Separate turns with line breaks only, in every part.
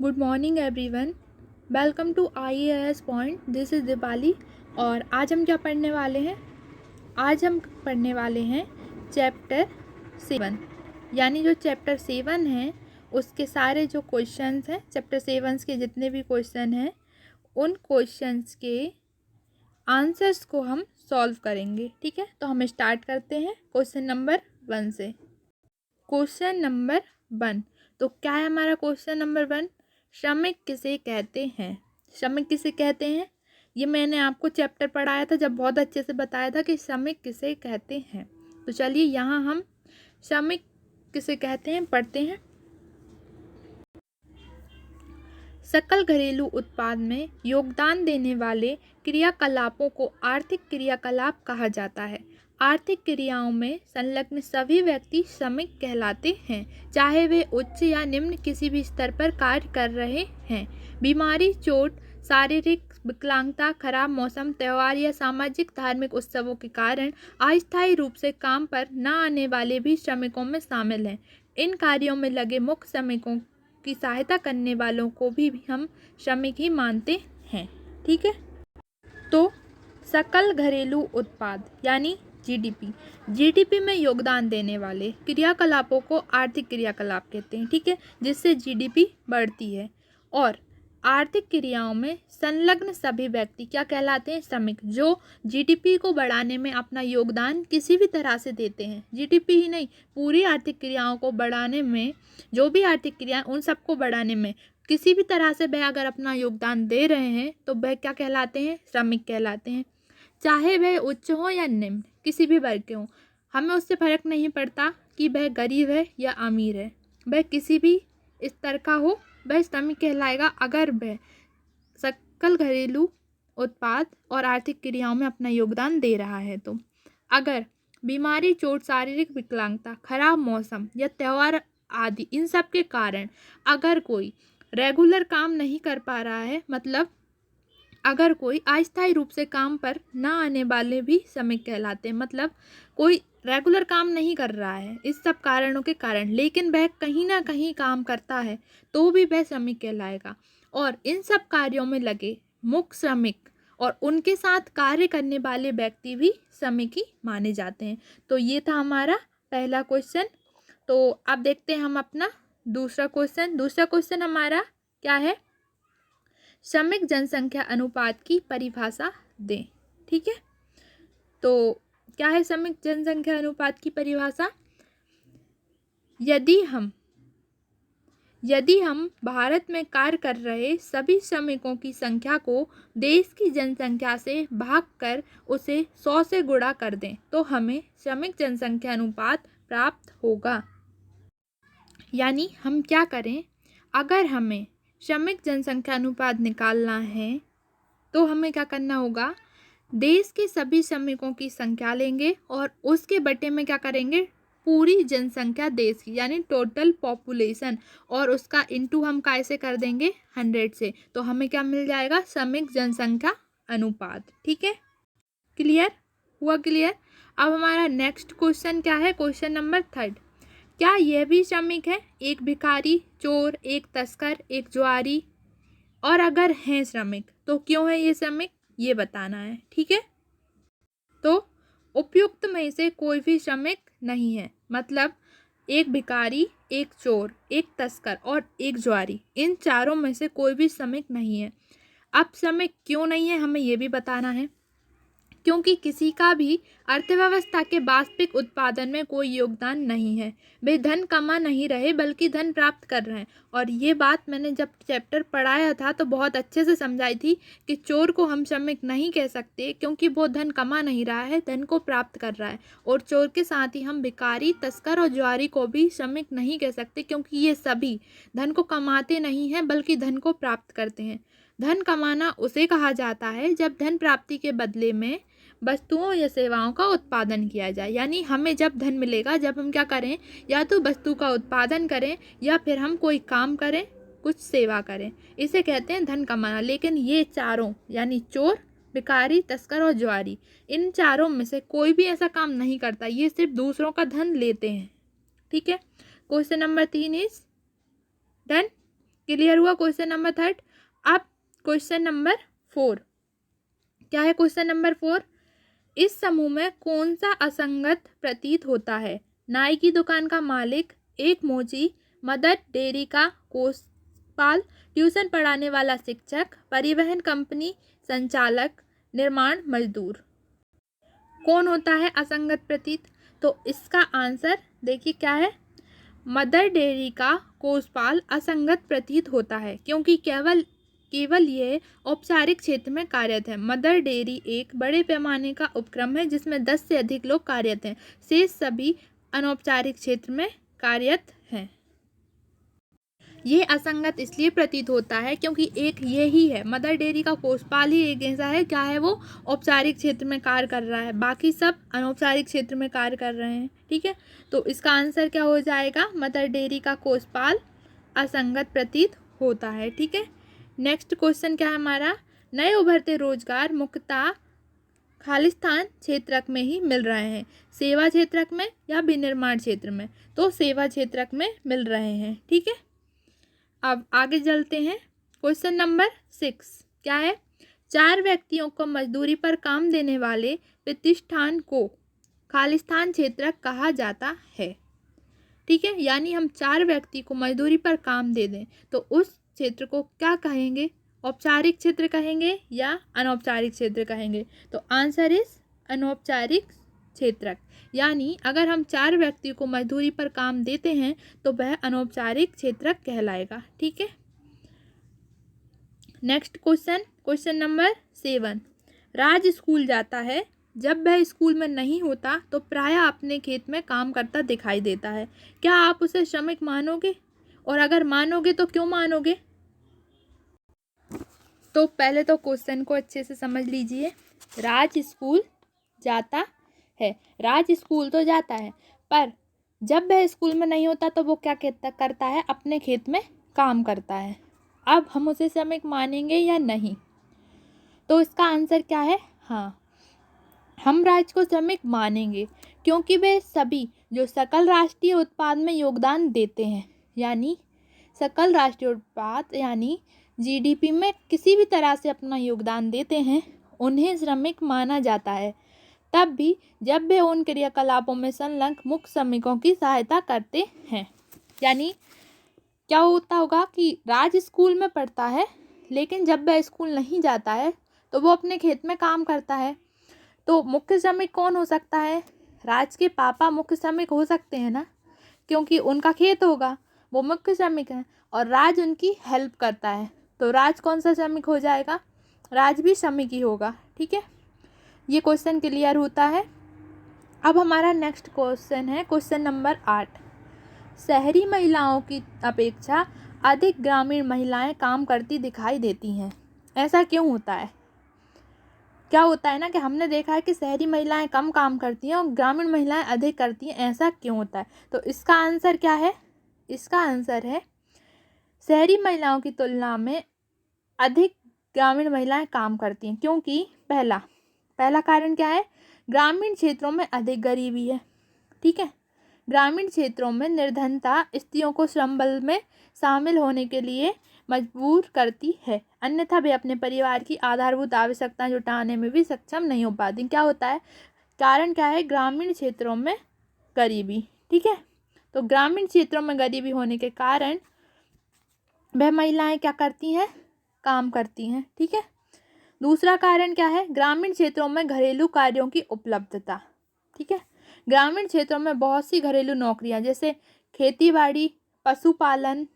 Good morning everyone. Welcome to IAS point. This is Deepali. और आज हम क्या पढ़ने वाले हैं? आज हम पढ़ने वाले हैं चैप्टर 7, यानी जो चैप्टर 7 है उसके सारे जो क्वेश्चंस हैं, चैप्टर 7 के जितने भी क्वेश्चन हैं उन क्वेश्चंस के आंसर्स को हम सॉल्व करेंगे। ठीक है, तो हम स्टार्ट करते हैं क्वेश्चन नंबर 1 से। क्वेश्चन नंबर 1, तो क्या है हमारा क्वेश्चन नंबर 1? श्रमिक किसे कहते हैं? श्रमिक किसे कहते हैं, ये मैंने आपको चैप्टर पढ़ाया था जब बहुत अच्छे से बताया था कि श्रमिक किसे कहते हैं। तो चलिए यहाँ हम श्रमिक किसे कहते हैं पढ़ते हैं। सकल घरेलू उत्पाद में योगदान देने वाले क्रियाकलापों को आर्थिक क्रियाकलाप कहा जाता है। आर्थिक क्रियाओं में संलग्न सभी व्यक्ति श्रमिक कहलाते हैं, चाहे वे उच्च या निम्न किसी भी स्तर पर कार्य कर रहे हैं। बीमारी, चोट, शारीरिक विकलांगता, खराब मौसम, त्यौहार या सामाजिक धार्मिक उत्सवों के कारण अस्थायी रूप से काम पर न आने वाले भी श्रमिकों में शामिल हैं। इन कार्यों में लगे मुख्य श्रमिकों की सहायता करने वालों को भी हम श्रमिक ही मानते हैं। ठीक है, तो सकल घरेलू उत्पाद यानी जीडीपी में योगदान देने वाले क्रियाकलापों को आर्थिक क्रियाकलाप कहते हैं। ठीक है, जिससे जीडीपी बढ़ती है। और आर्थिक क्रियाओं में संलग्न सभी व्यक्ति क्या कहलाते हैं? श्रमिक, जो जीडीपी को बढ़ाने में अपना योगदान किसी भी तरह से देते हैं। जीडीपी ही नहीं, पूरी आर्थिक क्रियाओं को बढ़ाने में, जो भी आर्थिक क्रियाएं उन सबको बढ़ाने में किसी भी तरह से वह अगर अपना योगदान दे रहे हैं तो वह क्या कहलाते हैं? श्रमिक कहलाते हैं। चाहे वह उच्च हो या निम्न, किसी भी वर्ग के हों, हमें उससे फर्क नहीं पड़ता कि वह गरीब है या अमीर है, वह किसी भी स्तर का हो, वह श्रमिक कहलाएगा अगर वह सकल घरेलू उत्पाद और आर्थिक क्रियाओं में अपना योगदान दे रहा है। तो अगर बीमारी, चोट, शारीरिक विकलांगता, खराब मौसम या त्यौहार आदि इन सब के कारण अगर कोई रेगुलर काम नहीं कर पा रहा है, मतलब अगर कोई अस्थायी रूप से काम पर ना आने वाले भी श्रमिक कहलाते हैं। मतलब कोई रेगुलर काम नहीं कर रहा है इस सब कारणों के कारण, लेकिन वह कहीं ना कहीं काम करता है तो भी वह श्रमिक कहलाएगा। और इन सब कार्यों में लगे मुख्य श्रमिक और उनके साथ कार्य करने वाले व्यक्ति भी श्रमिक ही माने जाते हैं। तो ये था हमारा पहला क्वेश्चन। तो अब देखते हैं हम अपना दूसरा क्वेश्चन। दूसरा क्वेश्चन हमारा क्या है? श्रमिक जनसंख्या अनुपात की परिभाषा दें। ठीक है, तो क्या है श्रमिक जनसंख्या अनुपात की परिभाषा? यदि हम भारत में कार्य कर रहे सभी श्रमिकों की संख्या को देश की जनसंख्या से भाग कर उसे 100 से गुणा कर दें तो हमें श्रमिक जनसंख्या अनुपात प्राप्त होगा। यानी हम क्या करें, अगर हमें श्रमिक जनसंख्या अनुपात निकालना है तो हमें क्या करना होगा, देश के सभी श्रमिकों की संख्या लेंगे और उसके बटे में क्या करेंगे, पूरी जनसंख्या देश की यानी टोटल पॉपुलेशन, और उसका इंटू हम कैसे कर देंगे 100 से, तो हमें क्या मिल जाएगा, श्रमिक जनसंख्या अनुपात। ठीक है, क्लियर हुआ? क्लियर। अब हमारा नेक्स्ट क्वेश्चन क्या है? क्वेश्चन नंबर 3, क्या यह भी श्रमिक है? एक भिखारी, चोर, एक तस्कर, एक जुआरी, और अगर हैं श्रमिक तो क्यों है ये श्रमिक, ये बताना है। ठीक है, तो उपयुक्त में से कोई भी श्रमिक नहीं है। मतलब एक भिखारी, एक चोर, एक तस्कर और एक जुआरी, इन चारों में से कोई भी श्रमिक नहीं है। अब श्रमिक क्यों नहीं है हमें ये भी बताना है, क्योंकि किसी का भी अर्थव्यवस्था के वास्तविक उत्पादन में कोई योगदान नहीं है। वे धन कमा नहीं रहे बल्कि धन प्राप्त कर रहे हैं। और ये बात मैंने जब चैप्टर पढ़ाया था तो बहुत अच्छे से समझाई थी कि चोर को हम श्रमिक नहीं कह सकते क्योंकि वो धन कमा नहीं रहा है, धन को प्राप्त कर रहा है। और चोर के साथ ही हम भिखारी, तस्कर और जुआरी को भी श्रमिक नहीं कह सकते क्योंकि ये सभी धन को कमाते नहीं हैं बल्कि धन को प्राप्त करते हैं। धन कमाना उसे कहा जाता है जब धन प्राप्ति के बदले में वस्तुओं या सेवाओं का उत्पादन किया जाए। यानी हमें जब धन मिलेगा जब हम क्या करें, या तो वस्तु का उत्पादन करें या फिर हम कोई काम करें, कुछ सेवा करें, इसे कहते हैं धन कमाना। लेकिन ये चारों यानी चोर, भिखारी, तस्कर और जुआरी, इन चारों में से कोई भी ऐसा काम नहीं करता, ये सिर्फ दूसरों का धन लेते हैं। ठीक है, question number 3 is done. Clear हुआ क्वेश्चन नंबर 3। अब क्वेश्चन नंबर 4 क्या है? क्वेश्चन नंबर 4, इस समूह में कौन सा असंगत प्रतीत होता है? नाई की दुकान का मालिक, एक मोची, मदर डेयरी का कोषपाल, ट्यूशन पढ़ाने वाला शिक्षक, परिवहन कंपनी संचालक, निर्माण मजदूर। कौन होता है असंगत प्रतीत? तो इसका आंसर देखिए क्या है, मदर डेयरी का कोषपाल असंगत प्रतीत होता है, क्योंकि केवल ये औपचारिक क्षेत्र में कार्यरत है। मदर डेयरी एक बड़े पैमाने का उपक्रम है जिसमें 10 से अधिक लोग कार्यरत हैं। शेष सभी अनौपचारिक क्षेत्र में कार्यरत हैं। ये असंगत इसलिए प्रतीत होता है क्योंकि एक ये ही है, मदर डेयरी का कोषपाल ही एक ऐसा है, क्या है, वो औपचारिक क्षेत्र में कार्य कर रहा है, बाकी सब अनौपचारिक क्षेत्र में कार्य कर रहे हैं। ठीक है, तो इसका आंसर क्या हो जाएगा? मदर डेयरी का कोषपाल असंगत प्रतीत होता है। ठीक है, नेक्स्ट क्वेश्चन क्या है हमारा? नए उभरते रोजगार मुख्यतः खालिस्तान क्षेत्रक में ही मिल रहे हैं, सेवा क्षेत्रक में या विनिर्माण क्षेत्र में? तो सेवा क्षेत्रक में मिल रहे हैं। ठीक है, अब आगे चलते हैं। क्वेश्चन नंबर 6 क्या है? 4 व्यक्तियों को मजदूरी पर काम देने वाले प्रतिष्ठान को खालिस्तान क्षेत्रक कहा जाता है। ठीक है, यानी हम 4 व्यक्ति को मजदूरी पर काम दे दें तो उस क्षेत्र को क्या कहेंगे? औपचारिक क्षेत्र कहेंगे या अनौपचारिक क्षेत्र कहेंगे? तो आंसर इज अनौपचारिक क्षेत्रक। यानी अगर हम 4 व्यक्तियों को मजदूरी पर काम देते हैं तो वह अनौपचारिक क्षेत्रक कहलाएगा। ठीक है, नेक्स्ट क्वेश्चन नंबर 7, राज स्कूल जाता है, जब वह स्कूल में नहीं होता तो प्रायः अपने खेत में काम करता दिखाई देता है। क्या आप उसे श्रमिक मानोगे? और अगर मानोगे तो क्यों मानोगे? तो पहले तो क्वेश्चन को अच्छे से समझ लीजिए। राज स्कूल जाता है, राज स्कूल तो जाता है, पर जब वह स्कूल में नहीं होता तो वो क्या करता है? अपने खेत में काम करता है। अब हम उसे श्रमिक मानेंगे या नहीं? तो इसका आंसर क्या है? हाँ, हम राज को श्रमिक मानेंगे, क्योंकि वे सभी जो सकल राष्ट्रीय उत्पाद में योगदान देते हैं, यानी सकल राष्ट्रीय उत्पाद यानी जीडीपी में किसी भी तरह से अपना योगदान देते हैं, उन्हें श्रमिक माना जाता है, तब भी जब वे उन क्रियाकलापों में संलग्न मुख्य श्रमिकों की सहायता करते हैं। यानी क्या होता होगा कि राज स्कूल में पढ़ता है, लेकिन जब वह स्कूल नहीं जाता है तो वो अपने खेत में काम करता है। तो मुख्य श्रमिक कौन हो सकता है? राज के पापा मुख्य श्रमिक हो सकते हैं ना, क्योंकि उनका खेत होगा, वो मुख्य श्रमिक हैं और राज उनकी हेल्प करता है। तो राज कौन सा श्रमिक हो जाएगा? राज भी श्रमिक ही होगा। ठीक है, ये क्वेश्चन क्लियर होता है। अब हमारा नेक्स्ट क्वेश्चन है क्वेश्चन नंबर 8, शहरी महिलाओं की अपेक्षा अधिक ग्रामीण महिलाएं काम करती दिखाई देती हैं, ऐसा क्यों होता है? क्या होता है ना कि हमने देखा है कि शहरी महिलाएं कम काम करती हैं और ग्रामीण महिलाएं अधिक करती हैं, ऐसा क्यों होता है? तो इसका आंसर क्या है? इसका आंसर है शहरी महिलाओं की तुलना में अधिक ग्रामीण महिलाएं काम करती हैं, क्योंकि पहला कारण क्या है? ग्रामीण क्षेत्रों में अधिक गरीबी है। ठीक है, ग्रामीण क्षेत्रों में निर्धनता स्त्रियों को श्रम बल में शामिल होने के लिए मजबूर करती है, अन्यथा वे अपने परिवार की आधारभूत आवश्यकताएं जुटाने में भी सक्षम नहीं हो पाती। क्या होता है? कारण क्या है? ग्रामीण क्षेत्रों में गरीबी। ठीक है, तो ग्रामीण क्षेत्रों में गरीबी होने के कारण वह महिलाएं क्या करती हैं? काम करती हैं। ठीक है, दूसरा कारण क्या है? ग्रामीण क्षेत्रों में घरेलू कार्यों की उपलब्धता। ठीक है, ग्रामीण क्षेत्रों में बहुत सी घरेलू नौकरियां जैसे खेती बाड़ी, पशुपालन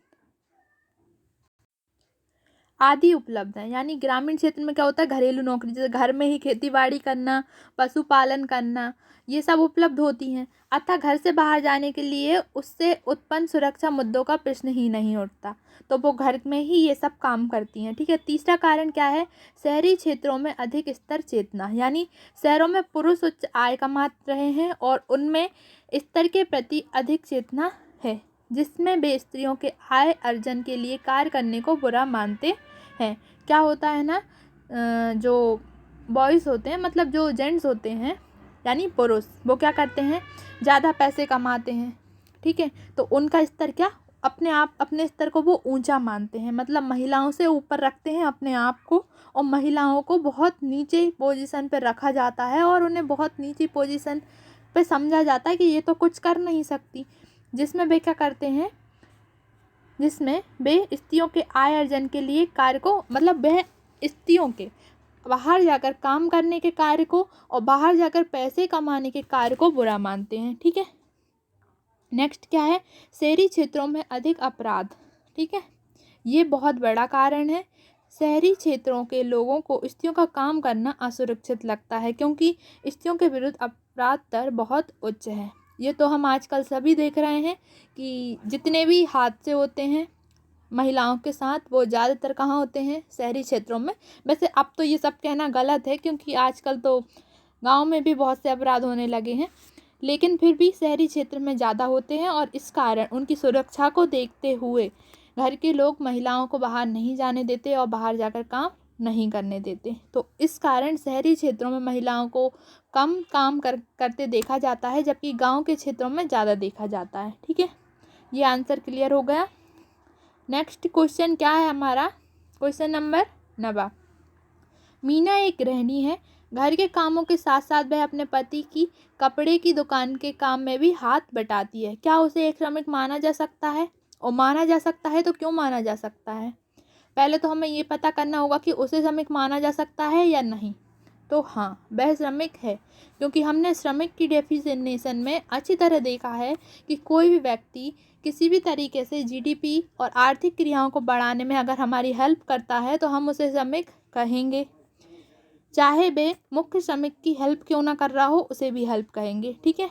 आदि उपलब्ध हैं। यानी ग्रामीण क्षेत्र में क्या होता है? घरेलू नौकरी, जैसे घर में ही खेती बाड़ी करना, पशुपालन करना, ये सब उपलब्ध होती हैं। अतः घर से बाहर जाने के लिए उससे उत्पन्न सुरक्षा मुद्दों का प्रश्न ही नहीं उठता, तो वो घर में ही ये सब काम करती हैं। ठीक है, तीसरा कारण क्या है? शहरी क्षेत्रों में अधिक स्तर चेतना, यानी शहरों में पुरुष उच्च आय कमाते रहे हैं और उनमें स्तर के प्रति अधिक चेतना है, जिसमें वे स्त्रियों के आय अर्जन के लिए कार्य करने को बुरा मानते हैं। क्या होता है ना, जो बॉयज़ होते हैं, मतलब जो जेंट्स होते हैं यानी पुरुष, वो क्या करते हैं? ज़्यादा पैसे कमाते हैं। ठीक है, तो उनका स्तर क्या अपने स्तर को वो ऊंचा मानते हैं, मतलब महिलाओं से ऊपर रखते हैं अपने आप को, और महिलाओं को बहुत नीचे पोजीशन पे रखा जाता है और उन्हें बहुत नीची पोजीशन पे समझा जाता है कि ये तो कुछ कर नहीं सकती। जिसमें वे क्या करते हैं, जिसमें वे स्त्रियों के आय अर्जन के लिए कार्य को, मतलब वह स्त्रियों के बाहर जाकर काम करने के कार्य को और बाहर जाकर पैसे कमाने के कार्य को बुरा मानते हैं। ठीक है, नेक्स्ट क्या है, शहरी क्षेत्रों में अधिक अपराध। ठीक है, ये बहुत बड़ा कारण है। शहरी क्षेत्रों के लोगों को स्त्रियों का काम करना असुरक्षित लगता है क्योंकि स्त्रियों के विरुद्ध अपराध दर बहुत उच्च है। ये तो हम आजकल सभी देख रहे हैं कि जितने भी हादसे होते हैं महिलाओं के साथ वो ज़्यादातर कहाँ होते हैं, शहरी क्षेत्रों में। वैसे अब तो ये सब कहना गलत है क्योंकि आजकल तो गांव में भी बहुत से अपराध होने लगे हैं, लेकिन फिर भी शहरी क्षेत्र में ज़्यादा होते हैं और इस कारण उनकी सुरक्षा को देखते हुए घर के लोग महिलाओं को बाहर नहीं जाने देते और बाहर जाकर काम नहीं करने देते। तो इस कारण शहरी क्षेत्रों में महिलाओं को कम काम करते देखा जाता है, जबकि गांव के क्षेत्रों में ज़्यादा देखा जाता है। ठीक है, ये आंसर क्लियर हो गया। नेक्स्ट क्वेश्चन क्या है हमारा, क्वेश्चन नंबर 9। मीना एक गृहिणी है, घर के कामों के साथ साथ वह अपने पति की कपड़े की दुकान के काम में भी हाथ बटाती है। क्या उसे एक श्रमिक माना जा सकता है? और माना जा सकता है तो क्यों माना जा सकता है? पहले तो हमें ये पता करना होगा कि उसे श्रमिक माना जा सकता है या नहीं। तो हाँ, वह श्रमिक है, क्योंकि हमने श्रमिक की डेफिनेशन में अच्छी तरह देखा है कि कोई भी व्यक्ति किसी भी तरीके से जीडीपी और आर्थिक क्रियाओं को बढ़ाने में अगर हमारी हेल्प करता है तो हम उसे श्रमिक कहेंगे, चाहे वे मुख्य श्रमिक की हेल्प क्यों ना कर रहा हो, उसे भी हेल्प कहेंगे। ठीक है,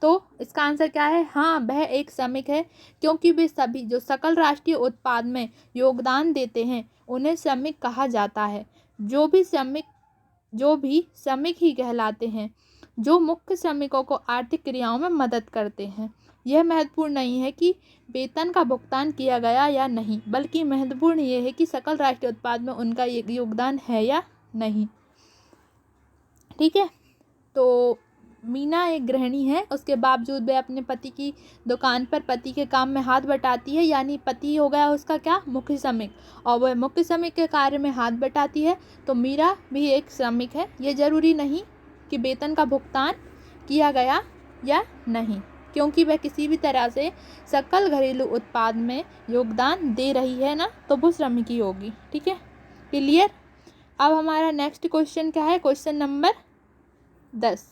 तो इसका आंसर क्या है, हाँ वह एक श्रमिक है, क्योंकि वे सभी जो सकल राष्ट्रीय उत्पाद में योगदान देते हैं उन्हें श्रमिक कहा जाता है। जो भी श्रमिक ही कहलाते हैं जो मुख्य श्रमिकों को आर्थिक क्रियाओं में मदद करते हैं। यह महत्वपूर्ण नहीं है कि वेतन का भुगतान किया गया या नहीं, बल्कि महत्वपूर्ण यह है कि सकल राष्ट्रीय उत्पाद में उनका योगदान है या नहीं। ठीक है, तो मीना एक गृहिणी है, उसके बावजूद वह अपने पति की दुकान पर पति के काम में हाथ बटाती है, यानी पति हो गया उसका क्या, मुख्य श्रमिक, और वह मुख्य श्रमिक के कार्य में हाथ बटाती है। तो मीरा भी एक श्रमिक है। ये जरूरी नहीं कि वेतन का भुगतान किया गया या नहीं, क्योंकि वह किसी भी तरह से सकल घरेलू उत्पाद में योगदान दे रही है ना, तो वो श्रमिक ही होगी। ठीक है, क्लियर। अब हमारा नेक्स्ट क्वेश्चन क्या है, क्वेश्चन नंबर 10।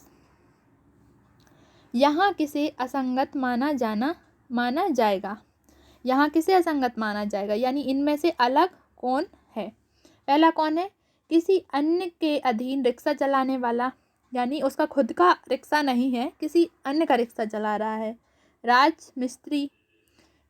यहाँ किसे असंगत माना जाएगा। यहाँ किसे असंगत माना जाएगा, यानी इनमें से अलग कौन है। पहला कौन है, किसी अन्य के अधीन रिक्शा चलाने वाला, यानी उसका खुद का रिक्शा नहीं है, किसी अन्य का रिक्शा चला रहा है। राज मिस्त्री,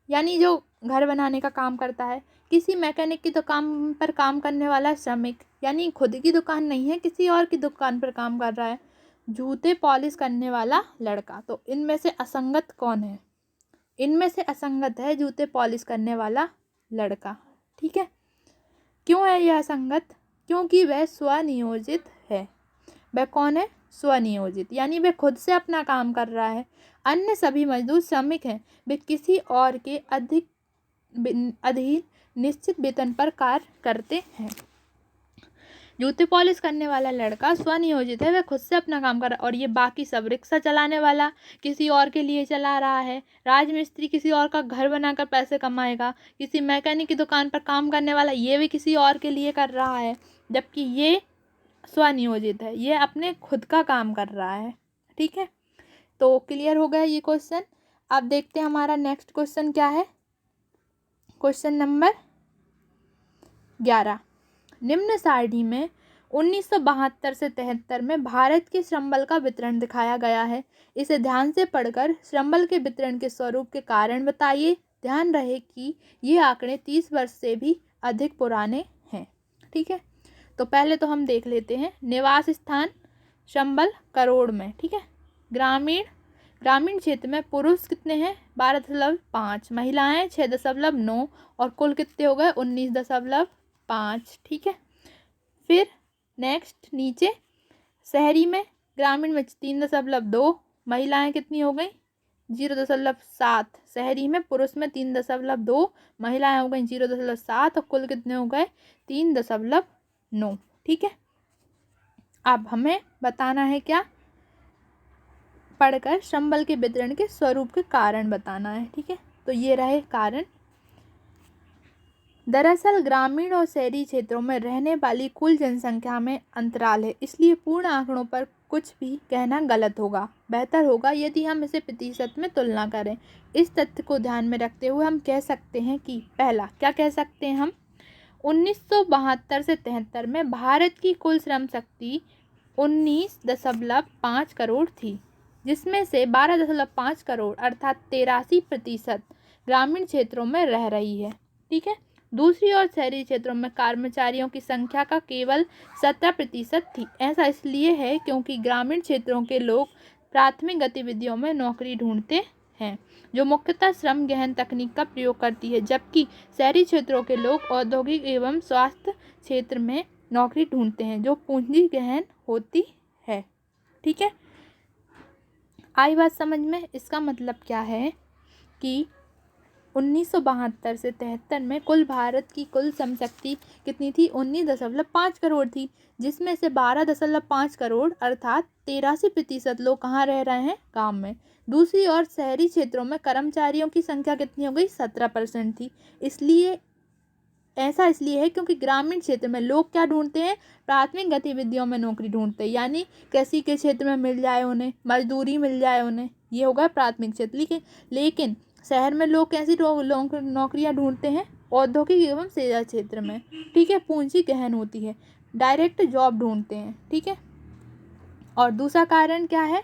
यानी जो घर बनाने का काम करता है। किसी मैकेनिक की दुकान पर काम करने वाला श्रमिक, यानी खुद की दुकान नहीं है, किसी और की दुकान पर काम कर रहा है। जूते पॉलिश करने वाला लड़का। तो इनमें से असंगत कौन है, इनमें से असंगत है जूते पॉलिश करने वाला लड़का। ठीक है, क्यों है यह असंगत, क्योंकि वह स्वनियोजित है। वह कौन है, स्वनियोजित, यानी वह खुद से अपना काम कर रहा है। अन्य सभी मजदूर श्रमिक हैं, वे किसी और के अधीन निश्चित वेतन पर कार्य करते हैं। जूते पॉलिश करने वाला लड़का स्वनियोजित है, वह खुद से अपना काम कर रहा है, और ये बाकी सब रिक्शा चलाने वाला किसी और के लिए चला रहा है। राजमिस्त्री किसी और का घर बनाकर पैसे कमाएगा। किसी मैकेनिक की दुकान पर काम करने वाला ये भी किसी और के लिए कर रहा है, जबकि ये स्वनियोजित है, ये अपने खुद का काम कर रहा है। ठीक है, तो क्लियर हो गया ये क्वेश्चन। अब देखते हैं हमारा नेक्स्ट क्वेश्चन क्या है, क्वेश्चन नंबर 11। निम्न सारणी में 1972 से 73 में भारत के श्रम बल का वितरण दिखाया गया है। इसे ध्यान से पढ़कर श्रम बल के वितरण के स्वरूप के कारण बताइए। ध्यान रहे कि ये आंकड़े 30 वर्ष से भी अधिक पुराने हैं। ठीक है, तो पहले तो हम देख लेते हैं निवास स्थान श्रम बल करोड़ में। ठीक है, ग्रामीण क्षेत्र में पुरुष कितने हैं, 12.5, महिलाएं 6.9, और कुल कितने हो गए, 19.5। ठीक है, फिर नेक्स्ट नीचे शहरी में, ग्रामीण में 3.2, महिलाएं कितनी हो गई, 0.7, शहरी में, पुरुष में 3.2, महिलाएं हो गई 0.7 और कुल कितने हो गए 3.9। ठीक है, अब हमें बताना है क्या, पढ़कर श्रम बल के वितरण के स्वरूप के कारण बताना है। ठीक है, तो ये रहे कारण। दरअसल ग्रामीण और शहरी क्षेत्रों में रहने वाली कुल जनसंख्या में अंतराल है, इसलिए पूर्ण आंकड़ों पर कुछ भी कहना गलत होगा। बेहतर होगा यदि हम इसे प्रतिशत में तुलना करें। इस तथ्य को ध्यान में रखते हुए हम कह सकते हैं कि पहला, क्या कह सकते हैं हम, 1972 से 73 में भारत की कुल श्रम शक्ति 19.5 करोड़ थी, जिसमें से 12.5 करोड़ अर्थात 83% ग्रामीण क्षेत्रों में रह रही है। ठीक है, दूसरी ओर शहरी क्षेत्रों में कर्मचारियों की संख्या का केवल 17% थी। ऐसा इसलिए है क्योंकि ग्रामीण क्षेत्रों के लोग प्राथमिक गतिविधियों में नौकरी ढूंढते हैं, जो मुख्यतः श्रम गहन तकनीक का प्रयोग करती है, जबकि शहरी क्षेत्रों के लोग औद्योगिक एवं स्वास्थ्य क्षेत्र में नौकरी ढूंढते हैं, जो पूंजी गहन होती है। ठीक है, आई बात समझ में। इसका मतलब क्या है कि 1972 से 73 में कुल भारत की कुल श्रम शक्ति कितनी थी, 19.5 करोड़ थी, जिसमें से 12.5 करोड़ अर्थात 83% लोग कहाँ रह रहे हैं, गांव में। दूसरी ओर शहरी क्षेत्रों में कर्मचारियों की संख्या कितनी हो गई, 17% थी। इसलिए ऐसा इसलिए है क्योंकि ग्रामीण क्षेत्र में लोग क्या ढूंढते हैं, प्राथमिक गतिविधियों में नौकरी ढूंढते हैं, यानी कृषि के क्षेत्र में मिल जाए उन्हें, मजदूरी मिल जाए उन्हें, ये होगा प्राथमिक क्षेत्र। लेकिन शहर में लोग कैसी नौकरियां ढूंढते हैं, औद्योगिक एवं सेवा क्षेत्र में। ठीक है, पूंजी गहन होती है, डायरेक्ट जॉब ढूंढते हैं। ठीक है, और दूसरा कारण क्या है,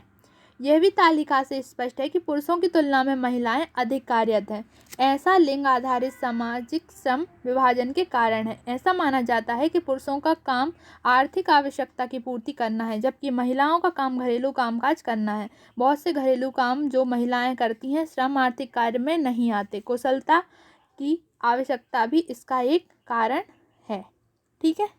यह भी तालिका से स्पष्ट है कि पुरुषों की तुलना में महिलाएं अधिक कार्यरत हैं। ऐसा लिंग आधारित सामाजिक श्रम विभाजन के कारण है। ऐसा माना जाता है कि पुरुषों का काम आर्थिक आवश्यकता की पूर्ति करना है, जबकि महिलाओं का काम घरेलू कामकाज करना है। बहुत से घरेलू काम जो महिलाएं करती हैं श्रम आर्थिक कार्य में नहीं आते। कुशलता की आवश्यकता भी इसका एक कारण है। ठीक है,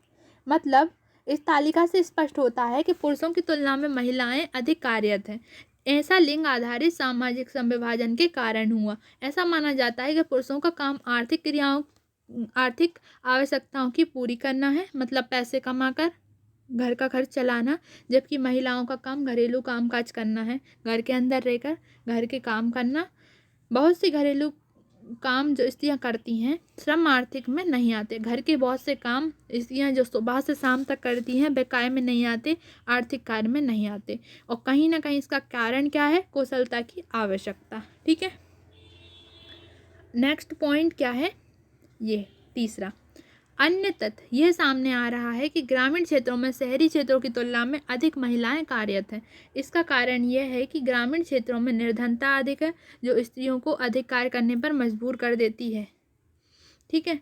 मतलब इस तालिका से स्पष्ट होता है कि पुरुषों की तुलना में महिलाएं अधिक कार्यरत हैं। ऐसा लिंग आधारित सामाजिक संविभाजन के कारण हुआ। ऐसा माना जाता है कि पुरुषों का काम आर्थिक आवश्यकताओं की पूरी करना है, मतलब पैसे कमाकर घर का खर्च चलाना, जबकि महिलाओं का काम घरेलू कामकाज करना है, घर के अंदर रहकर घर के काम करना। बहुत सी घरेलू काम जो स्त्रियां करती हैं श्रम आर्थिक में नहीं आते। घर के बहुत से काम स्त्रियां जो सुबह से शाम तक करती हैं वे काय में नहीं आते, आर्थिक कार्य में नहीं आते। और कहीं ना कहीं इसका कारण क्या है, कुशलता की आवश्यकता। ठीक है, नेक्स्ट पॉइंट क्या है, ये तीसरा, अन्य तथ्य यह सामने आ रहा है कि ग्रामीण क्षेत्रों में शहरी क्षेत्रों की तुलना में अधिक महिलाएं कार्यरत हैं। इसका कारण यह है कि ग्रामीण क्षेत्रों में निर्धनता अधिक है, जो स्त्रियों को अधिक कार्य करने पर मजबूर कर देती है। ठीक है,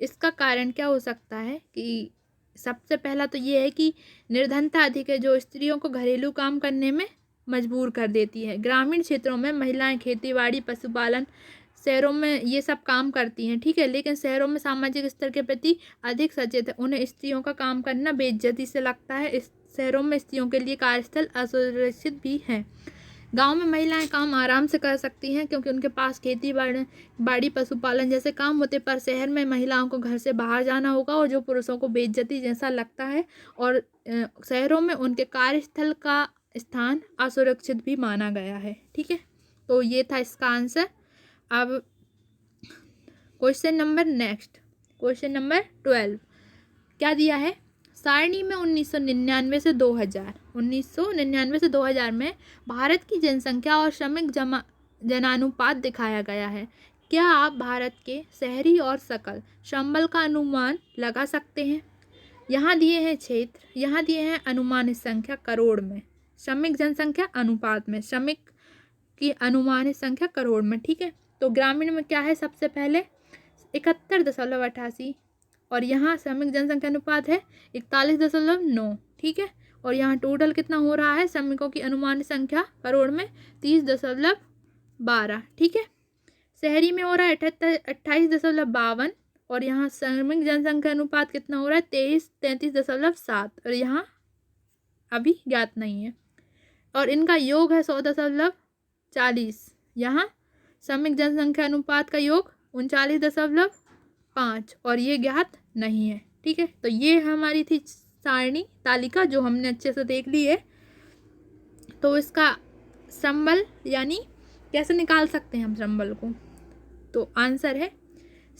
इसका कारण क्या हो सकता है कि सबसे पहला तो ये है कि निर्धनता अधिक है, जो स्त्रियों को घरेलू काम करने में मजबूर कर देती है। ग्रामीण क्षेत्रों में महिलाएं खेतीबाड़ी, पशुपालन, शहरों में ये सब काम करती हैं। ठीक है, लेकिन शहरों में सामाजिक स्तर के प्रति अधिक सचेत है, उन्हें स्त्रियों का काम करना बेइज्जती से लगता है। इस शहरों में स्त्रियों के लिए कार्यस्थल असुरक्षित भी हैं। गांव में महिलाएं काम आराम से कर सकती हैं क्योंकि उनके पास खेती बाड़ी पशुपालन जैसे काम होते, पर शहर में महिलाओं को घर से बाहर जाना होगा और जो पुरुषों को बेइज्जती जैसा लगता है, और शहरों में उनके कार्यस्थल का स्थान असुरक्षित भी माना गया है। ठीक है, तो ये था इसका आंसर। अब क्वेश्चन नंबर 12 क्या दिया है, सारणी में 1999 से 2000 में भारत की जनसंख्या और श्रमिक जनानुपात दिखाया गया है। क्या आप भारत के शहरी और सकल श्रम बल का अनुमान लगा सकते हैं। यहाँ दिए हैं क्षेत्र, यहाँ दिए हैं अनुमानित संख्या करोड़ में, श्रमिक जनसंख्या अनुपात में, श्रमिक की अनुमानित संख्या करोड़ में। ठीक है, तो ग्रामीण में क्या है, सबसे पहले 71.88 और यहाँ श्रमिक जनसंख्या अनुपात है 41.9। ठीक है, और यहाँ टोटल कितना हो रहा है, श्रमिकों की अनुमानित संख्या करोड़ में 30.12। ठीक है, शहरी में हो रहा है 28.52 और यहाँ श्रमिक जनसंख्या अनुपात कितना हो रहा है 33.7 और यहाँ अभी ज्ञात नहीं है। और इनका योग है 100.40, यहाँ श्रमिक जनसंख्या अनुपात का योग 39.5 और ये ज्ञात नहीं है। ठीक है, तो ये हमारी थी सारणी तालिका जो हमने अच्छे से देख ली है। तो इसका श्रम यानी कैसे निकाल सकते हैं हम श्रम को, तो आंसर है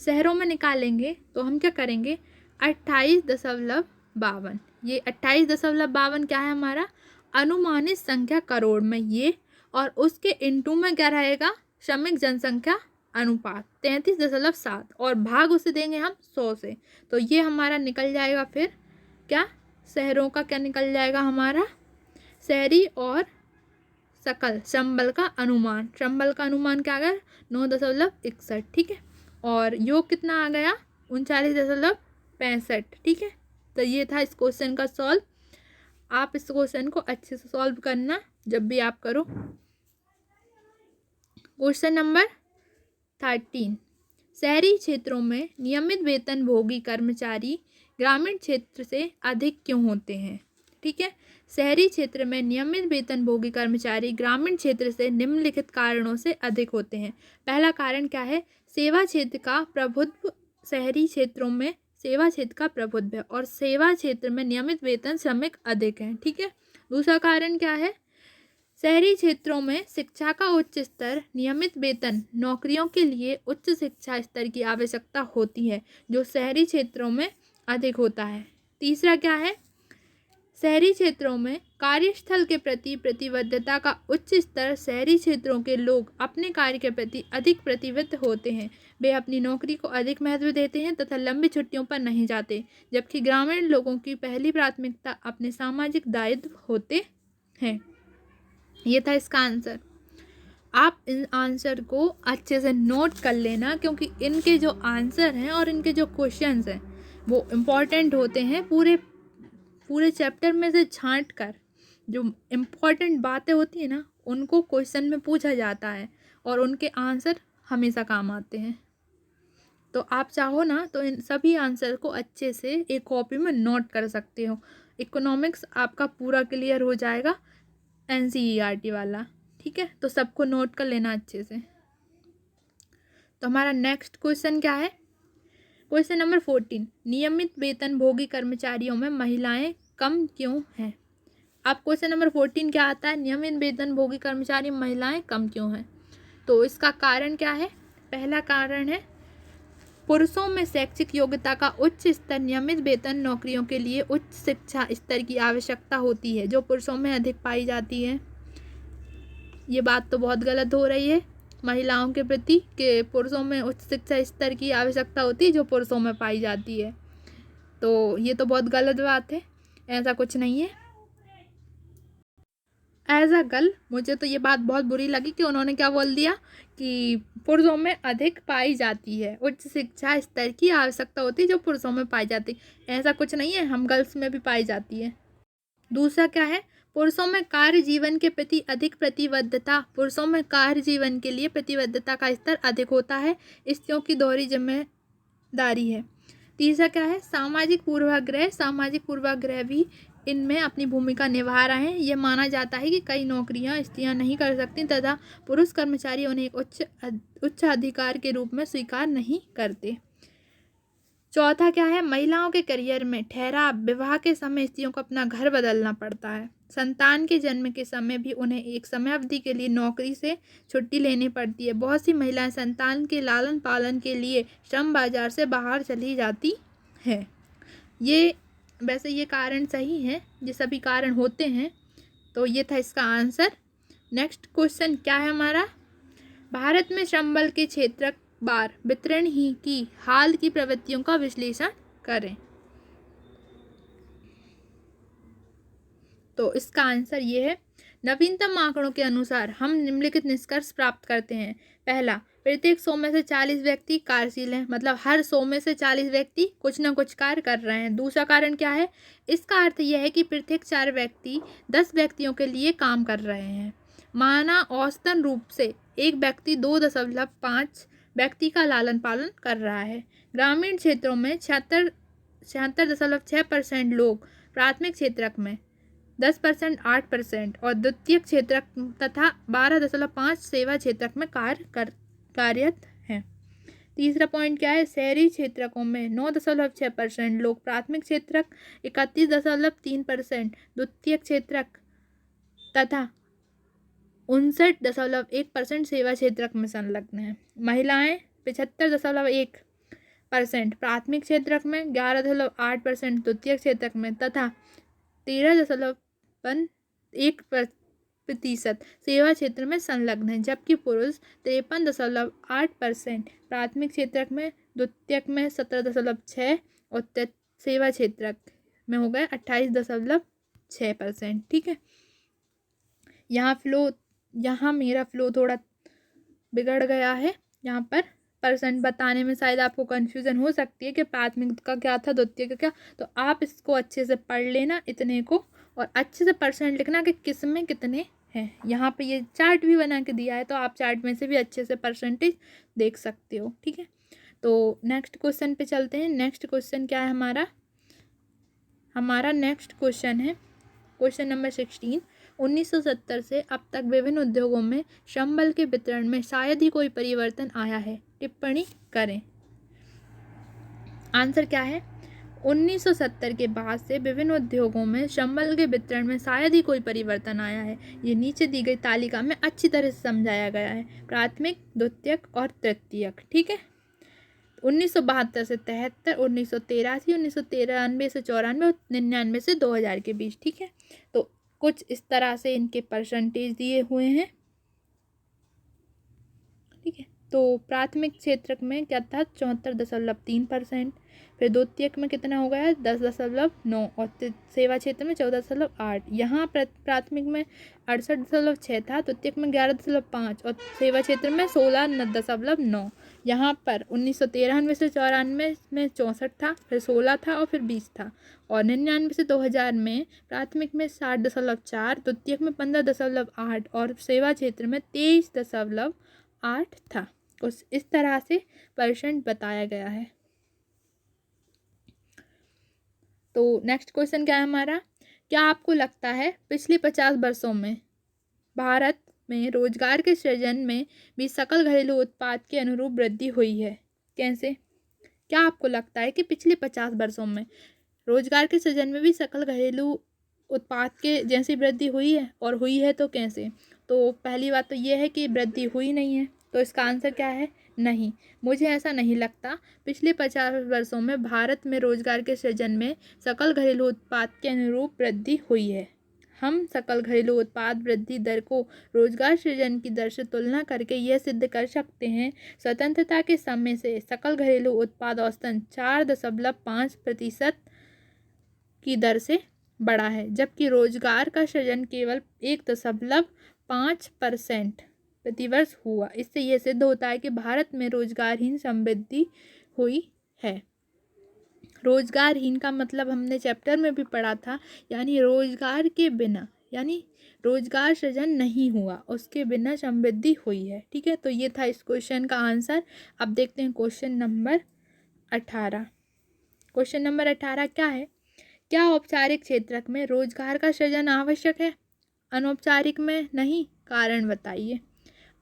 शहरों में निकालेंगे तो हम क्या करेंगे 28.52। ये 28.52 क्या है हमारा अनुमानित संख्या करोड़ में ये, और उसके इनटू में क्या रहेगा श्रमिक जनसंख्या अनुपात 33.7 और भाग उसे देंगे हम 100 से। तो ये हमारा निकल जाएगा फिर क्या शहरों का क्या निकल जाएगा हमारा शहरी और सकल श्रम का अनुमान। श्रम का अनुमान क्या आ गया 9.61। ठीक है, और योग कितना आ गया 39.65। ठीक है, तो ये था इस क्वेश्चन का सॉल्व। आप इस क्वेश्चन को अच्छे से सॉल्व करना जब भी आप करो। क्वेश्चन नंबर 13, शहरी क्षेत्रों में नियमित वेतनभोगी कर्मचारी ग्रामीण क्षेत्र से अधिक क्यों होते हैं। ठीक है, शहरी क्षेत्र में नियमित वेतनभोगी कर्मचारी ग्रामीण क्षेत्र से निम्नलिखित कारणों से अधिक होते हैं। पहला कारण क्या है सेवा क्षेत्र का प्रभुत्व, शहरी क्षेत्रों में सेवा क्षेत्र का प्रभुत्व है और सेवा क्षेत्र में नियमित वेतन श्रमिक अधिक हैं। ठीक है, दूसरा कारण क्या है शहरी क्षेत्रों में शिक्षा का उच्च स्तर, नियमित वेतन, नौकरियों के लिए उच्च शिक्षा स्तर की आवश्यकता होती है जो शहरी क्षेत्रों में अधिक होता है। तीसरा क्या है शहरी क्षेत्रों में कार्यस्थल के प्रति प्रतिबद्धता का उच्च स्तर, शहरी क्षेत्रों के लोग अपने कार्य के प्रति अधिक प्रतिबद्ध होते हैं, वे अपनी नौकरी को अधिक महत्व देते हैं तथा लंबी छुट्टियों पर नहीं जाते, जबकि ग्रामीण लोगों की पहली प्राथमिकता अपने सामाजिक दायित्व होते हैं। ये था इसका आंसर। आप इन आंसर को अच्छे से नोट कर लेना क्योंकि इनके जो आंसर हैं और इनके जो क्वेश्चंस हैं वो इम्पॉर्टेंट होते हैं। पूरे चैप्टर में से छांट कर जो इम्पॉर्टेंट बातें होती हैं ना उनको क्वेश्चन में पूछा जाता है और उनके आंसर हमेशा काम आते हैं। तो आप चाहो ना तो इन सभी आंसर को अच्छे से एक कॉपी में नोट कर सकते हो। इकोनॉमिक्स आपका पूरा क्लियर हो जाएगा NCERT वाला। ठीक है, तो सबको नोट कर लेना अच्छे से। तो हमारा नेक्स्ट क्वेश्चन क्या है क्वेश्चन नंबर 14, नियमित वेतनभोगी कर्मचारियों में महिलाएं कम क्यों हैं। अब क्वेश्चन नंबर 14 क्या आता है नियमित वेतनभोगी कर्मचारी महिलाएं कम क्यों हैं। तो इसका कारण क्या है पहला कारण है पुरुषों में शैक्षिक योग्यता का उच्च स्तर, नियमित वेतन नौकरियों के लिए उच्च शिक्षा स्तर की आवश्यकता होती है जो पुरुषों में अधिक पाई जाती है। ये बात तो बहुत गलत हो रही है महिलाओं के प्रति कि पुरुषों में उच्च शिक्षा स्तर की आवश्यकता होती है जो पुरुषों में पाई जाती है। तो ये तो बहुत गलत बात है, ऐसा कुछ नहीं है। एज अ गर्ल मुझे तो ये बात बहुत बुरी लगी कि उन्होंने क्या बोल दिया कि पुरुषों में अधिक पाई जाती है, उच्च शिक्षा स्तर की आवश्यकता होती है जो पुरुषों में पाई जाती है। ऐसा कुछ नहीं है, हम गर्ल्स में भी पाई जाती है। दूसरा क्या है पुरुषों में कार्य जीवन के प्रति अधिक प्रतिबद्धता, पुरुषों में कार्य जीवन के लिए प्रतिबद्धता का स्तर अधिक होता है, स्त्रियों की दोहरी जिम्मेदारी है। तीसरा क्या है सामाजिक पूर्वाग्रह भी इनमें अपनी भूमिका निभा रहे हैं। यह माना जाता है कि कई नौकरियां स्त्रियां नहीं कर सकती तथा पुरुष कर्मचारी उन्हें एक उच्च अधिकार के रूप में स्वीकार नहीं करते। चौथा क्या है महिलाओं के करियर में ठहराव, विवाह के समय स्त्रियों को अपना घर बदलना पड़ता है, संतान के जन्म के समय भी उन्हें एक समय अवधि के लिए नौकरी से छुट्टी लेनी पड़ती है। बहुत सी महिलाएं संतान के लालन पालन के लिए श्रम बाजार से बाहर चली जाती हैं। वैसे ये कारण सही है, ये सभी कारण होते हैं। तो ये था इसका आंसर। नेक्स्ट क्वेश्चन क्या है हमारा भारत में श्रम बल के क्षेत्र बार वितरण ही की हाल की प्रवृत्तियों का विश्लेषण करें। तो इसका आंसर ये है नवीनतम आंकड़ों के अनुसार हम निम्नलिखित निष्कर्ष प्राप्त करते हैं। पहला प्रत्येक 100 में से 40 व्यक्ति कार्यशील हैं, मतलब हर 100 में से 40 व्यक्ति कुछ ना कुछ कार्य कर रहे हैं। दूसरा कारण क्या है इसका अर्थ यह है कि प्रत्येक 4 व्यक्ति 10 व्यक्तियों के लिए काम कर रहे हैं। माना औसतन रूप से एक व्यक्ति 2.5 व्यक्ति का लालन पालन कर रहा है। ग्रामीण क्षेत्रों में 76.6% लोग प्राथमिक क्षेत्र में 10% 8% और द्वितीयक क्षेत्रक तथा 12.5 सेवा क्षेत्रक में कार्यरत हैं। तीसरा पॉइंट क्या है, शहरी क्षेत्रकों में 9.6% लोग प्राथमिक क्षेत्रक, 31.3% द्वितीयक क्षेत्रक तथा 59.1% सेवा क्षेत्रक में संलग्न है। महिलाएं 75.1% प्राथमिक क्षेत्रक में, 11.8% द्वितीय क्षेत्रक में तथा 13.1% सेवा क्षेत्र में संलग्न है, जबकि पुरुष 53.8% प्राथमिक क्षेत्रक में, द्वितीयक में 17.6% और सेवा क्षेत्रक में हो गए 28.6%। ठीक है, यहाँ मेरा फ्लो थोड़ा बिगड़ गया है। यहाँ पर परसेंट बताने में शायद आपको कन्फ्यूज़न हो सकती है कि प्राथमिक का क्या था, द्वितीय का क्या, तो आप इसको अच्छे से पढ़ लेना इतने को, और अच्छे से परसेंट लिखना कि किस में कितने हैं। यहाँ पे ये चार्ट भी बना के दिया है, तो आप चार्ट में से भी अच्छे से परसेंटेज देख सकते हो। ठीक है, तो नेक्स्ट क्वेश्चन पे चलते हैं। नेक्स्ट क्वेश्चन क्या है हमारा नेक्स्ट क्वेश्चन है क्वेश्चन नंबर 16। 1970 से अब तक विभिन्न उद्योगों में श्रम बल के वितरण में शायद ही कोई परिवर्तन आया है, टिप्पणी करें। आंसर क्या है, 1970 के बाद से विभिन्न उद्योगों में श्रम बल के वितरण में शायद ही कोई परिवर्तन आया है। ये नीचे दी गई तालिका में अच्छी तरह से समझाया गया है, प्राथमिक, द्वितीयक और तृतीयक। ठीक है, 1972 से 73, 1983, 1993 से 94 और 99 से 2000 के बीच। ठीक है, तो कुछ इस तरह से इनके परसेंटेज दिए हुए हैं। ठीक है, तो प्राथमिक क्षेत्रक में क्या था, 74.3%, फिर द्वितीयक में कितना हो गया, 10.9 और सेवा क्षेत्र में 14.8। यहाँ प्राथमिक में 68.6 था, द्वितीयक में 11.5 और सेवा क्षेत्र में 16.9। यहाँ पर 1993 से 94 में 64 था, फिर 16 था और फिर 20 था, और 99 से 2000 में प्राथमिक में 60.4, द्वितीयक में 15.8 और सेवा क्षेत्र में 23.8 था। कुछ इस तरह से परसेंट बताया गया है। तो नेक्स्ट क्वेश्चन क्या है हमारा, क्या आपको लगता है पिछले 50 वर्षों में भारत में रोजगार के सृजन में भी सकल घरेलू उत्पाद के अनुरूप वृद्धि हुई है? कैसे? क्या आपको लगता है कि पिछले 50 वर्षों में रोजगार के सृजन में भी सकल घरेलू उत्पाद के जैसी वृद्धि हुई है, और हुई है तो कैसे? तो पहली बात तो ये है कि वृद्धि हुई नहीं है, तो इसका आंसर क्या है, नहीं। मुझे ऐसा नहीं लगता पिछले 50 वर्षों में भारत में रोजगार के सृजन में सकल घरेलू उत्पाद के अनुरूप वृद्धि हुई है। हम सकल घरेलू उत्पाद वृद्धि दर को रोजगार सृजन की दर से तुलना करके यह सिद्ध कर सकते हैं, स्वतंत्रता के समय से सकल घरेलू उत्पाद औसतन 4.5% की दर से बढ़ा है, जबकि रोजगार का सृजन केवल 1.5% प्रतिवर्ष हुआ। इससे यह सिद्ध होता है कि भारत में रोजगारहीन समृद्धि हुई है। रोजगारहीन का मतलब हमने चैप्टर में भी पढ़ा था, यानी रोजगार के बिना, यानी रोजगार सृजन नहीं हुआ, उसके बिना समृद्धि हुई है। ठीक है, तो ये था इस क्वेश्चन का आंसर। अब देखते हैं क्वेश्चन नंबर 18। क्वेश्चन नंबर 18 क्या है, क्या औपचारिक क्षेत्रक में रोजगार का सृजन आवश्यक है, अनौपचारिक में नहीं, कारण बताइए।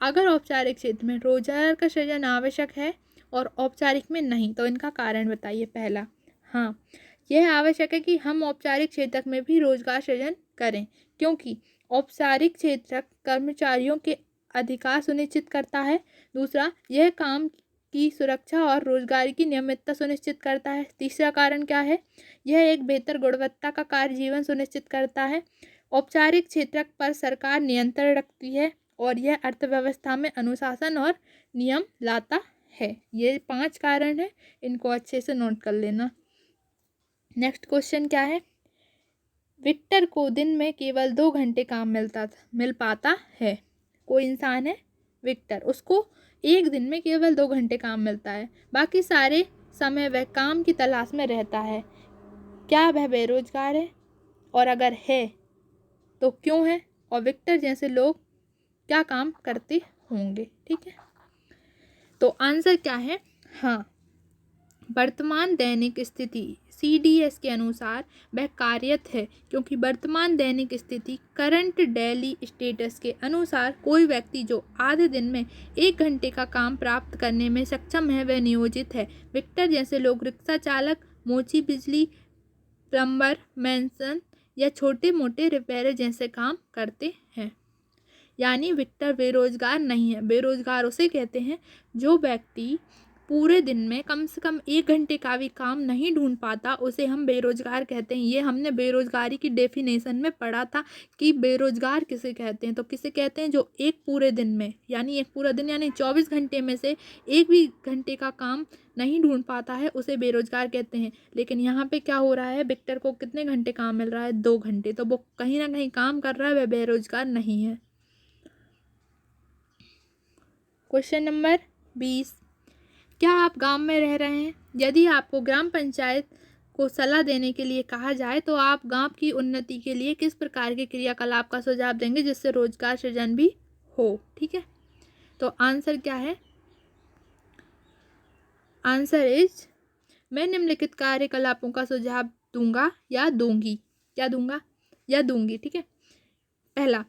अगर औपचारिक क्षेत्र में रोजगार का सृजन आवश्यक है और औपचारिक में नहीं, तो इनका कारण बताइए। पहला, हाँ, यह आवश्यक है कि हम औपचारिक क्षेत्रक में भी रोजगार सृजन करें, क्योंकि औपचारिक क्षेत्रक कर्मचारियों के अधिकार सुनिश्चित करता है। दूसरा, यह काम की सुरक्षा और रोजगार की नियमितता सुनिश्चित करता है। तीसरा कारण क्या है, यह एक बेहतर गुणवत्ता का कार्य जीवन सुनिश्चित करता है। औपचारिक क्षेत्रक पर सरकार नियंत्रण रखती है और यह अर्थव्यवस्था में अनुशासन और नियम लाता है। ये 5 कारण हैं, इनको अच्छे से नोट कर लेना। नेक्स्ट क्वेश्चन क्या है, विक्टर को दिन में केवल 2 घंटे काम मिल पाता है। कोई इंसान है विक्टर, उसको एक दिन में केवल 2 घंटे काम मिलता है, बाकी सारे समय वह काम की तलाश में रहता है। क्या वह बेरोजगार है, और अगर है तो क्यों है, और विक्टर जैसे लोग क्या काम करते होंगे? ठीक है, तो आंसर क्या है, हाँ, वर्तमान दैनिक स्थिति CDS के अनुसार वह कार्यरत है, क्योंकि वर्तमान दैनिक स्थिति करंट डेली स्टेटस के अनुसार कोई व्यक्ति जो आधे दिन में 1 घंटे का काम प्राप्त करने में सक्षम है वह नियोजित है। विक्टर जैसे लोग रिक्शा चालक, मोची बिजली, प्लम्बर, मेंसन या छोटे मोटे रिपेयर जैसे काम करते हैं। यानी विक्टर बेरोजगार नहीं है। बेरोजगार उसे कहते हैं जो व्यक्ति पूरे दिन में कम से कम 1 घंटे का भी काम नहीं ढूंढ पाता, उसे हम बेरोजगार कहते हैं। ये हमने बेरोजगारी की डेफिनेशन में पढ़ा था कि बेरोजगार किसे कहते हैं। तो किसे कहते हैं जो एक पूरे दिन में, यानी एक पूरा दिन यानी 24 घंटे में से 1 भी घंटे का काम नहीं ढूंढ पाता है, उसे बेरोजगार कहते हैं। लेकिन यहाँ पे क्या हो रहा है, विक्टर को कितने घंटे काम मिल रहा है? 2 घंटे। तो वो कहीं ना कहीं काम कर रहा है, वह बेरोजगार नहीं है। क्वेश्चन नंबर 20, क्या आप गांव में रह रहे हैं? यदि आपको ग्राम पंचायत को सलाह देने के लिए कहा जाए तो आप गांव की उन्नति के लिए किस प्रकार के क्रियाकलाप का सुझाव देंगे जिससे रोजगार सृजन भी हो? ठीक है, तो आंसर क्या है? आंसर इज, मैं निम्नलिखित कार्यकलापों का सुझाव दूंगा या दूंगी। क्या दूंगा या दूंगी? ठीक है। पहला,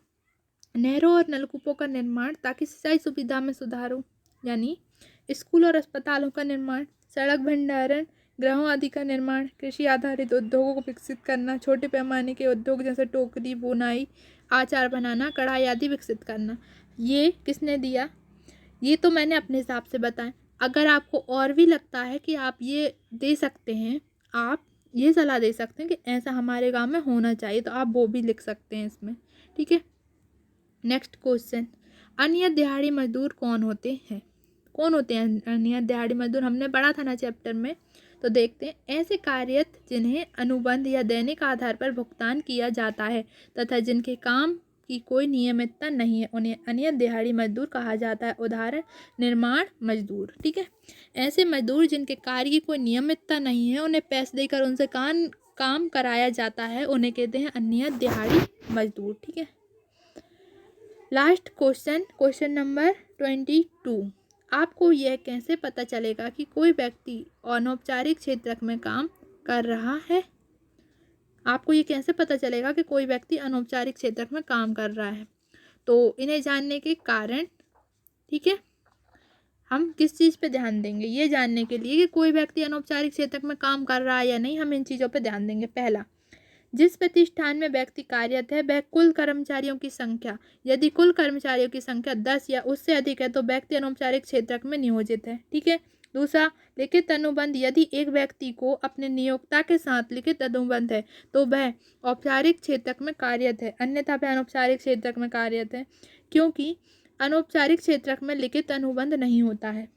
नहरों और नलकूपों का निर्माण ताकि सिंचाई सुविधा में सुधार हो, यानी स्कूल और अस्पतालों का निर्माण, सड़क भंडारण गृहों आदि का निर्माण, कृषि आधारित उद्योगों को विकसित करना, छोटे पैमाने के उद्योग जैसे टोकरी, बुनाई, आचार बनाना, कढ़ाई आदि विकसित करना। ये किसने दिया? ये तो मैंने अपने हिसाब से बताया। अगर आपको और भी लगता है कि आप ये दे सकते हैं, आप ये सलाह दे सकते हैं कि ऐसा हमारे गांव में होना चाहिए, तो आप वो भी लिख सकते हैं इसमें। ठीक है। नेक्स्ट क्वेश्चन, अनियत दिहाड़ी मजदूर कौन होते हैं? कौन होते हैं अनियत दिहाड़ी मजदूर? हमने पढ़ा था ना चैप्टर में। तो देखते हैं, ऐसे कार्यरत जिन्हें अनुबंध या दैनिक आधार पर भुगतान किया जाता है तथा जिनके काम की कोई नियमितता नहीं है, उन्हें अनियत दिहाड़ी मजदूर कहा जाता है। उदाहरण, निर्माण मजदूर। ठीक है, ऐसे मजदूर जिनके कार्य की कोई नियमितता नहीं है, उन्हें पैसे देकर उनसे काम कराया जाता है, उन्हें कहते हैं अनियत दिहाड़ी मजदूर। ठीक है। लास्ट क्वेश्चन, क्वेश्चन नंबर 22, आपको यह कैसे पता चलेगा कि कोई व्यक्ति अनौपचारिक क्षेत्र में काम कर रहा है? आपको ये कैसे पता चलेगा कि कोई व्यक्ति अनौपचारिक क्षेत्र में काम कर रहा है? तो इन्हें जानने के कारण, ठीक है, हम किस चीज़ पे ध्यान देंगे ये जानने के लिए कि कोई व्यक्ति अनौपचारिक क्षेत्र में काम कर रहा है या नहीं, हम इन चीज़ों पे ध्यान देंगे। पहला, जिस प्रतिष्ठान में व्यक्ति कार्यरत है वह कुल कर्मचारियों की संख्या, यदि कुल कर्मचारियों की संख्या 10 या उससे अधिक है तो व्यक्ति अनौपचारिक क्षेत्र में नियोजित है। ठीक है। दूसरा, लिखित अनुबंध, यदि एक व्यक्ति को अपने नियोक्ता के साथ लिखित अनुबंध है तो वह औपचारिक क्षेत्र में कार्यरत है, अन्यथा वह अनौपचारिक क्षेत्र में कार्यरत है, क्योंकि अनौपचारिक क्षेत्र में लिखित अनुबंध नहीं होता है।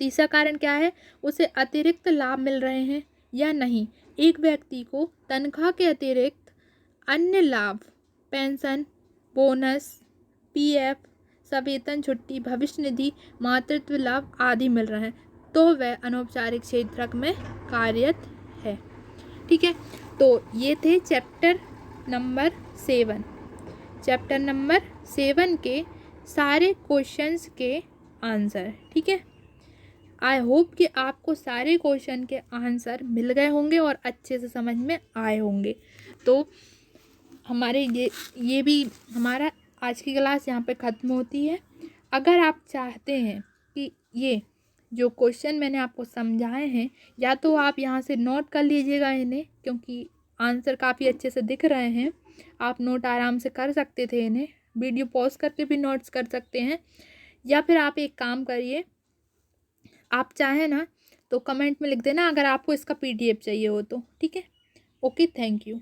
तीसरा कारण क्या है, उसे अतिरिक्त लाभ मिल रहे हैं या नहीं। एक व्यक्ति को तनख्वाह के अतिरिक्त अन्य लाभ, पेंशन, बोनस, PF, सवेतन, छुट्टी, भविष्य निधि, मातृत्व लाभ आदि मिल रहे हैं, तो वह अनौपचारिक क्षेत्र में कार्यरत है। ठीक है। तो ये थे चैप्टर नंबर 7। चैप्टर नंबर 7 के सारे क्वेश्चंस के आंसर। ठीक है। आई होप कि आपको सारे क्वेश्चन के आंसर मिल गए होंगे और अच्छे से समझ में आए होंगे। तो हमारे ये भी हमारा आज की क्लास यहाँ पे ख़त्म होती है। अगर आप चाहते हैं कि ये जो क्वेश्चन मैंने आपको समझाए हैं, या तो आप यहाँ से नोट कर लीजिएगा इन्हें, क्योंकि आंसर काफ़ी अच्छे से दिख रहे हैं, आप नोट आराम से कर सकते थे इन्हें, वीडियो पॉज करके भी नोट्स कर सकते हैं, या फिर आप एक काम करिए, आप चाहें ना तो कमेंट में लिख देना अगर आपको इसका PDF चाहिए हो तो। ठीक है। Okay, thank you.